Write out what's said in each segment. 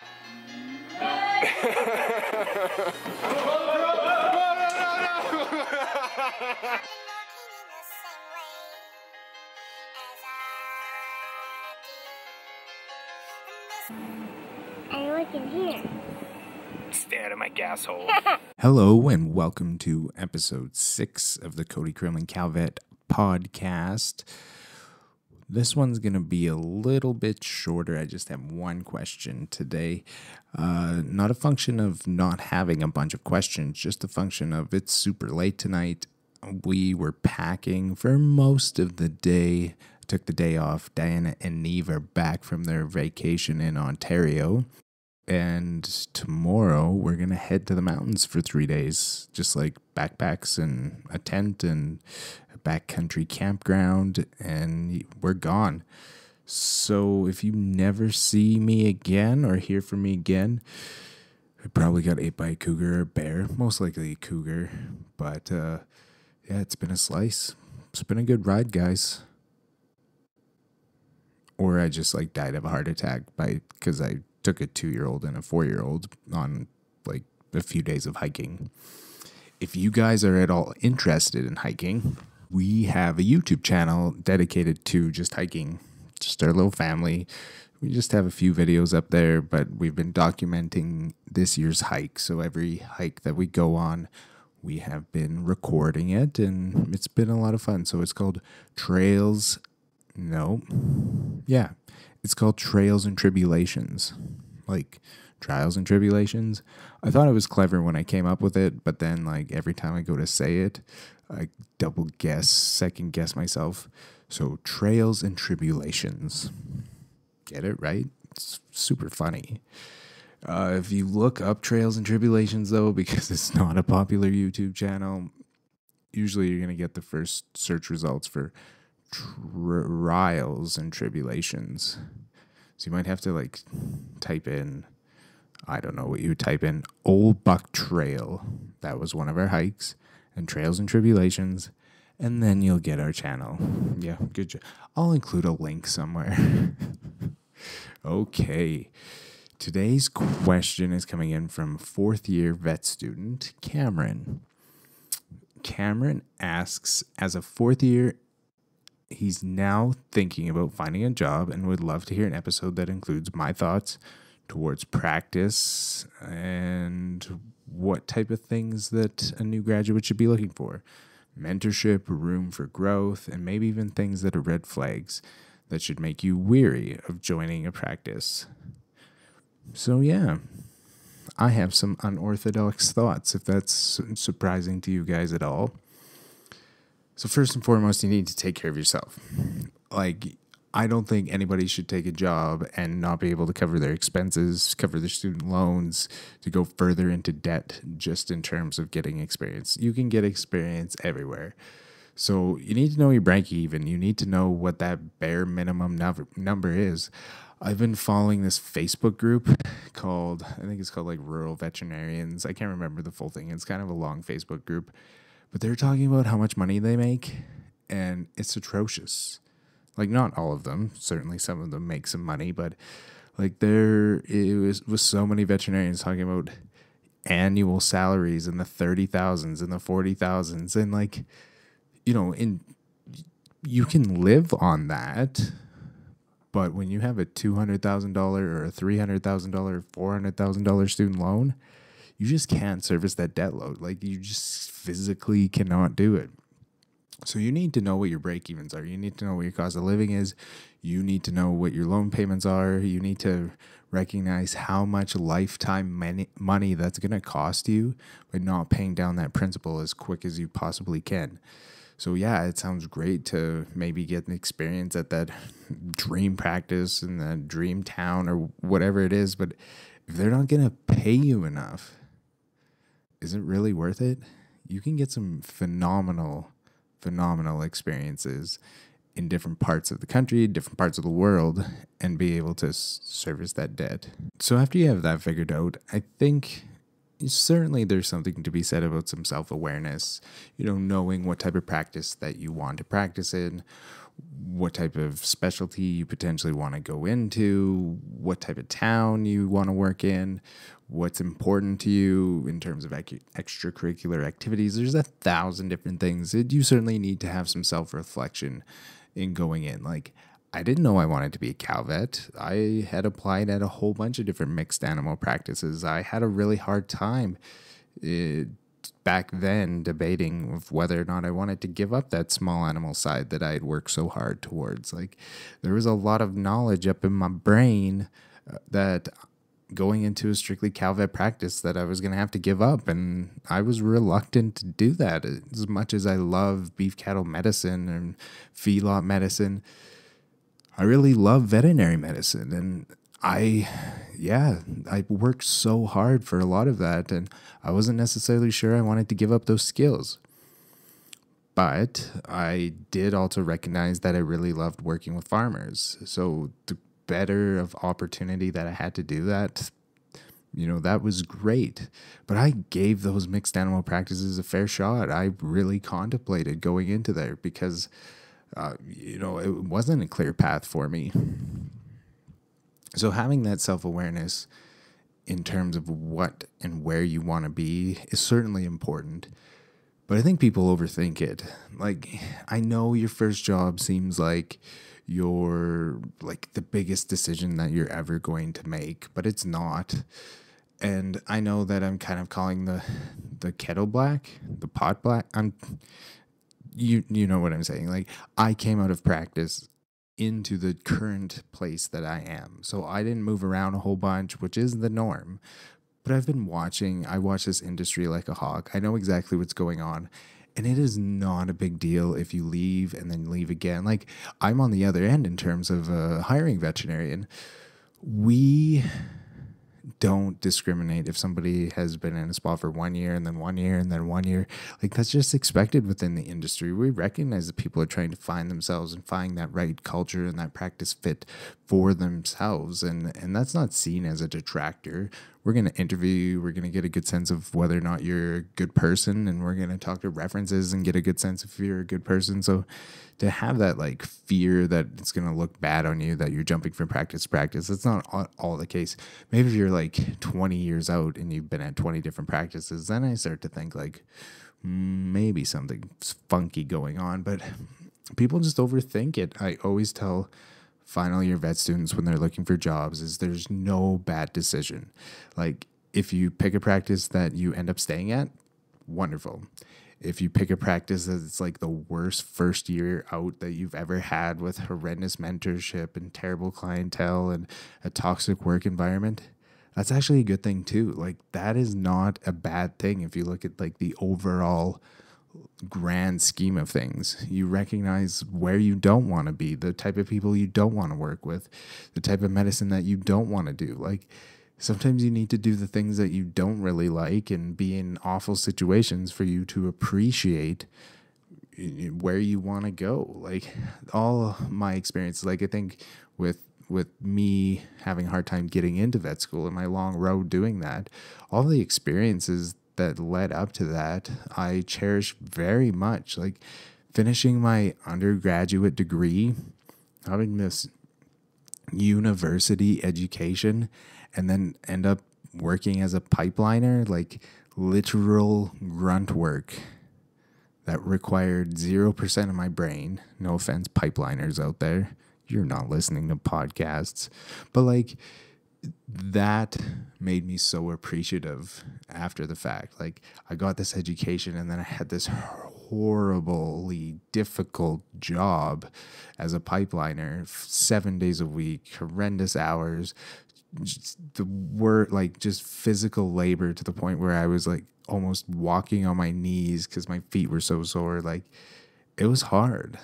I look in here. Stay out of my gas hole. Hello and welcome to episode 6 of the Cody Creelman Calvet podcast. This one's going to be a little bit shorter. I just have one question today. Not a function of not having a bunch of questions, just a function of it's super late tonight. We were packing for most of the day. Took the day off. Diana and Neve are back from their vacation in Ontario. And tomorrow we're going to head to the mountains for 3 days, just like backpacks and a tent and a backcountry campground, and we're gone. So if you never see me again or hear from me again, I probably got ate by a cougar or a bear, most likely a cougar. But yeah, it's been a slice. It's been a good ride, guys. Or I just like died of a heart attack because I took a 2-year-old and a 4-year-old on like a few days of hiking. If you guys are at all interested in hiking, we have a YouTube channel dedicated to just hiking, just our little family. We just have a few videos up there, but we've been documenting this year's hike. So every hike that we go on, we have been recording it, and it's been a lot of fun. So it's called it's called Trails and Tribulations, like Trials and Tribulations. I thought it was clever when I came up with it, but then like every time I go to say it, I second guess myself. So Trails and Tribulations. Get it right? It's super funny. If you look up Trails and Tribulations though, because it's not a popular YouTube channel, usually you're going to get the first search results for Trials and Tribulations. So you might have to like type in, I don't know what you would type in, Old Buck Trail. That was one of our hikes, and Trails and Tribulations, and then you'll get our channel. Yeah, good job. I'll include a link somewhere. Okay. Today's question is coming in from 4th year vet student Cameron. Cameron asks, as a 4th year, he's now thinking about finding a job and would love to hear an episode that includes my thoughts towards practice and what type of things that a new graduate should be looking for. Mentorship, room for growth, and maybe even things that are red flags that should make you weary of joining a practice. So yeah, I have some unorthodox thoughts, if that's surprising to you guys at all. So first and foremost, you need to take care of yourself. Like, I don't think anybody should take a job and not be able to cover their expenses, cover their student loans, to go further into debt just in terms of getting experience. You can get experience everywhere. So you need to know your break even. You need to know what that bare minimum number is. I've been following this Facebook group called, I think it's called like Rural Veterinarians. I can't remember the full thing. It's kind of a long Facebook group. But they're talking about how much money they make, and it's atrocious. Like, not all of them. Certainly some of them make some money, but like it was so many veterinarians talking about annual salaries in the 30,000s and the 40,000s, and like, you can live on that, but when you have a $200,000 or a $300,000, $400,000 student loan, you just can't service that debt load. Like, you just physically cannot do it. So you need to know what your break-evens are. You need to know what your cost of living is. You need to know what your loan payments are. You need to recognize how much lifetime money that's going to cost you by not paying down that principal as quick as you possibly can. So yeah, it sounds great to maybe get an experience at that dream practice in the dream town or whatever it is, but if they're not going to pay you enough, is it really worth it? You can get some phenomenal experiences in different parts of the country, different parts of the world, and be able to service that debt. So after you have that figured out, I think certainly there's something to be said about some self-awareness, knowing what type of practice that you want to practice in, what type of specialty you potentially want to go into, what type of town you want to work in, what's important to you in terms of extracurricular activities. There's 1,000 different things. You certainly need to have some self-reflection in going in. Like, I didn't know I wanted to be a cow vet. I had applied at a whole bunch of different mixed animal practices. I had a really hard time back then debating of whether or not I wanted to give up that small animal side that I had worked so hard towards. Like, there was a lot of knowledge up in my brain that going into a strictly cow vet practice that I was going to have to give up. And I was reluctant to do that. As much as I love beef cattle medicine and feedlot medicine, I really love veterinary medicine, and I worked so hard for a lot of that, and I wasn't necessarily sure I wanted to give up those skills. But I did also recognize that I really loved working with farmers. So the better of opportunity that I had to do that, that was great. But I gave those mixed animal practices a fair shot. I really contemplated going into there because it wasn't a clear path for me. So having that self-awareness in terms of what and where you want to be is certainly important. But I think people overthink it. Like, I know your first job seems like the biggest decision that you're ever going to make, but it's not. And I know that I'm kind of calling the kettle black, the pot black. You know what I'm saying. Like, I came out of practice into the current place that I am. So I didn't move around a whole bunch, which is the norm. But I watch this industry like a hawk. I know exactly what's going on. And it is not a big deal if you leave and then leave again. Like, I'm on the other end in terms of hiring veterinarian. We don't discriminate if somebody has been in a spot for 1 year and then 1 year and then 1 year. Like, that's just expected within the industry. We recognize that people are trying to find themselves and find that right culture and that practice fit for themselves. And that's not seen as a detractor. We're going to interview you. We're going to get a good sense of whether or not you're a good person. And we're going to talk to references and get a good sense if you're a good person. So to have that fear that it's going to look bad on you, that you're jumping from practice to practice, that's not all the case. Maybe if you're 20 years out and you've been at 20 different practices, then I start to think maybe something's funky going on. But people just overthink it. I always tell final year vet students when they're looking for jobs is there's no bad decision. Like, if you pick a practice that you end up staying at, wonderful. If you pick a practice that's the worst first year out that you've ever had with horrendous mentorship and terrible clientele and a toxic work environment, that's actually a good thing too. That is not a bad thing if you look at the overall grand scheme of things. You recognize where you don't want to be, the type of people you don't want to work with, the type of medicine that you don't want to do. Sometimes you need to do the things that you don't really like and be in awful situations for you to appreciate where you want to go. All my experience, I think with me having a hard time getting into vet school and my long road doing that, all the experiences that led up to that, I cherish very much. Finishing my undergraduate degree, having this university education, and then end up working as a pipeliner, literal grunt work that required 0% of my brain. No offense, pipeliners out there. You're not listening to podcasts. But that made me so appreciative after the fact. I got this education and then I had this horribly difficult job as a pipeliner, 7 days a week, horrendous hours, just the work, just physical labor to the point where I was almost walking on my knees because my feet were so sore. It was hard.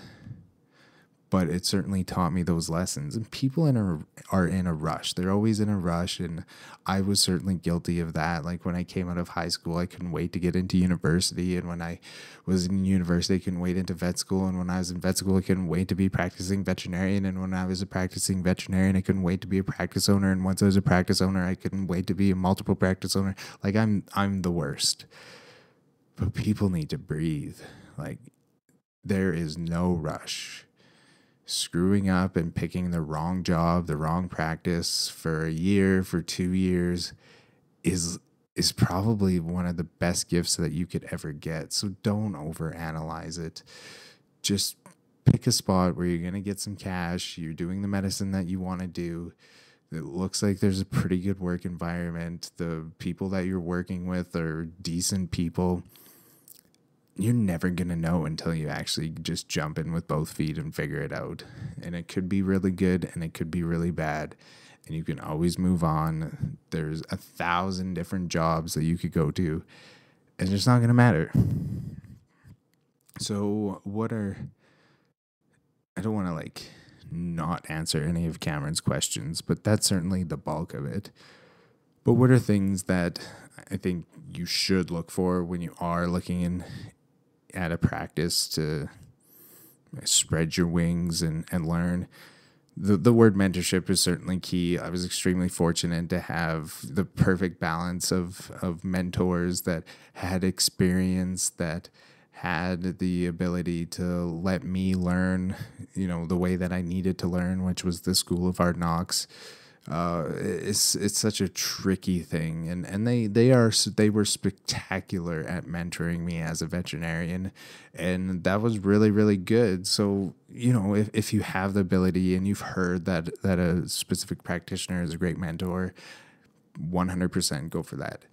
but it certainly taught me those lessons. And people are in a rush. They're always in a rush. And I was certainly guilty of that. Like when I came out of high school, I couldn't wait to get into university. And when I was in university, I couldn't wait into vet school. And when I was in vet school, I couldn't wait to be practicing veterinarian. And when I was a practicing veterinarian, I couldn't wait to be a practice owner. And once I was a practice owner, I couldn't wait to be a multiple practice owner. Like I'm the worst. But people need to breathe. Like there is no rush. Screwing up and picking the wrong job, the wrong practice for a year, for 2 years is probably one of the best gifts that you could ever get. So don't overanalyze it. Just pick a spot where you're going to get some cash. You're doing the medicine that you want to do. It looks like there's a pretty good work environment. The people that you're working with are decent people. You're never going to know until you actually just jump in with both feet and figure it out. And it could be really good and it could be really bad. And you can always move on. There's 1,000 different jobs that you could go to. And it's not going to matter. So I don't want to not answer any of Cameron's questions, but that's certainly the bulk of it. But what are things that I think you should look for when you are looking at a practice to spread your wings and learn? The word mentorship is certainly key. I was extremely fortunate to have the perfect balance of mentors that had experience, that had the ability to let me learn, the way that I needed to learn, which was the School of Hard Knocks. It's such a tricky thing, and they were spectacular at mentoring me as a veterinarian, and that was really, really good. So if you have the ability and you've heard that a specific practitioner is a great mentor, 100% go for that.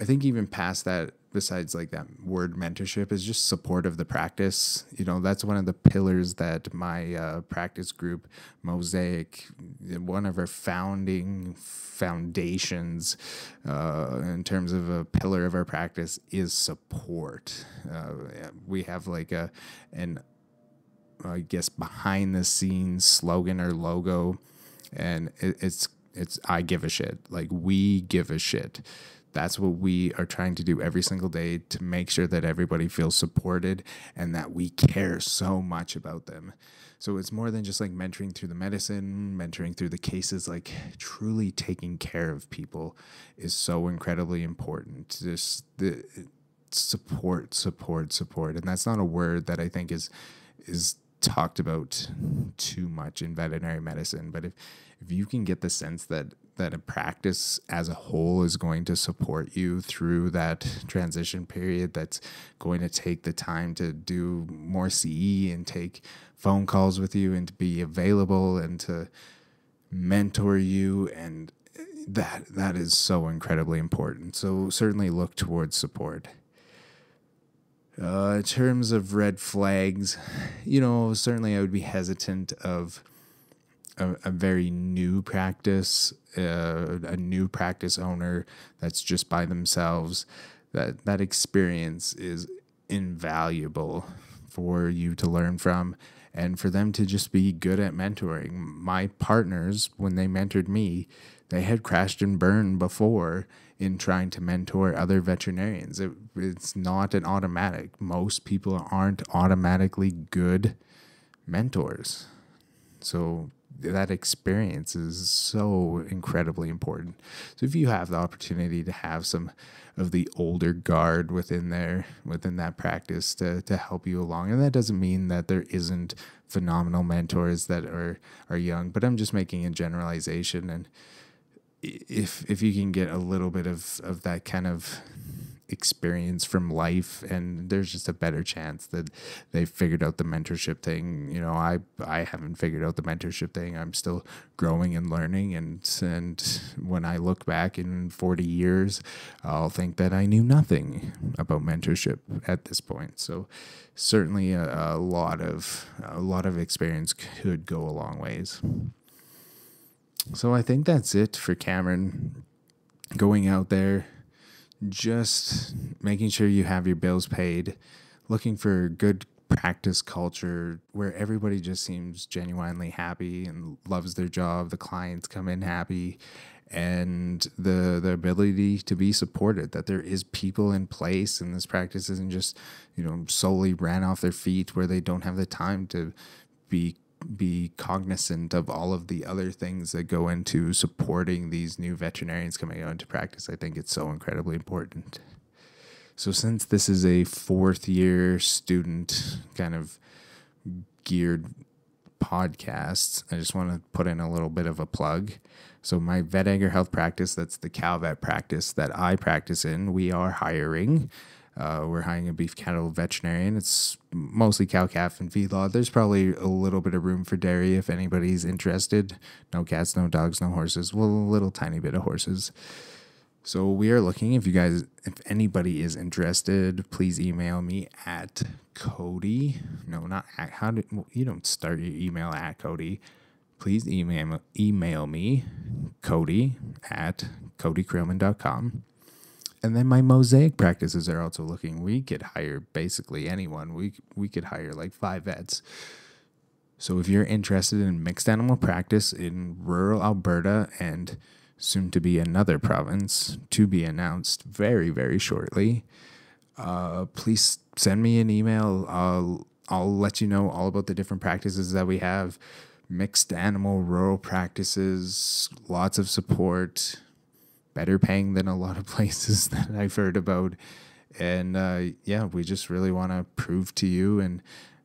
I think even past that, besides that word mentorship, is just support of the practice. That's one of the pillars that my practice group, Mosaic, one of our foundations in terms of a pillar of our practice is support. We have an I guess behind the scenes slogan or logo, and it's I give a shit. We give a shit. That's what we are trying to do every single day, to make sure that everybody feels supported and that we care so much about them. So it's more than just mentoring through the medicine, mentoring through the cases. Truly taking care of people is so incredibly important. Just the support. And that's not a word that I think is talked about too much in veterinary medicine. But if you can get the sense that a practice as a whole is going to support you through that transition period, that's going to take the time to do more CE and take phone calls with you and to be available and to mentor you, and that is so incredibly important. So certainly look towards support. In terms of red flags, certainly I would be hesitant of a very new practice, a new practice owner that's just by themselves. That experience is invaluable for you to learn from and for them to just be good at mentoring. My partners, when they mentored me, they had crashed and burned before in trying to mentor other veterinarians. It's not an automatic. Most people aren't automatically good mentors. So that experience is so incredibly important. So if you have the opportunity to have some of the older guard within that practice to help you along, and that doesn't mean that there isn't phenomenal mentors that are young, but I'm just making a generalization. And if you can get a little bit of that kind of experience from life, and there's just a better chance that they figured out the mentorship thing. I haven't figured out the mentorship thing. I'm still growing and learning, and when I look back in 40 years, I'll think that I knew nothing about mentorship at this point. So certainly a lot of experience could go a long ways. So I think that's it for Cameron. Going out there, just making sure you have your bills paid, looking for good practice culture where everybody just seems genuinely happy and loves their job. The clients come in happy, and the ability to be supported, that there is people in place, and this practice isn't just, solely ran off their feet where they don't have the time to be cognizant of all of the other things that go into supporting these new veterinarians coming out into practice. I think it's so incredibly important. So since this is a fourth year student kind of geared podcast, I just want to put in a little bit of a plug. So my vet agri health practice, that's the cow vet practice that I practice in, we are hiring. We're hiring a beef cattle veterinarian. It's mostly cow, calf, and feedlot. There's probably a little bit of room for dairy if anybody's interested. No cats, no dogs, no horses. Well, a little tiny bit of horses. So we are looking. If anybody is interested, please email me at Cody. No, not at, you don't start your email at Cody. Please email me, Cody at CodyCreelman.com. And then my mosaic practices are also looking. We could hire basically anyone. We could hire like 5 vets. So if you're interested in mixed animal practice in rural Alberta and soon to be another province to be announced very, very shortly, please send me an email. I'll let you know all about the different practices that we have. Mixed animal rural practices, lots of support, better paying than a lot of places that I've heard about. And we just really want to prove to you and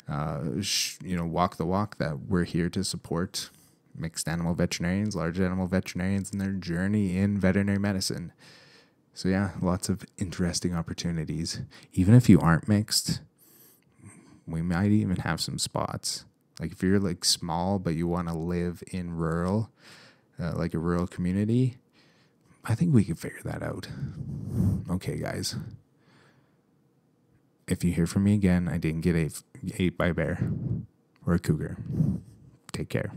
walk the walk that we're here to support mixed animal veterinarians, large animal veterinarians, in their journey in veterinary medicine. So yeah, lots of interesting opportunities. Even if you aren't mixed, we might even have some spots. Like if you're like small but you want to live in rural, like a rural community, I think we can figure that out. Okay, guys. If you hear from me again, I didn't get ate by a bear or a cougar. Take care.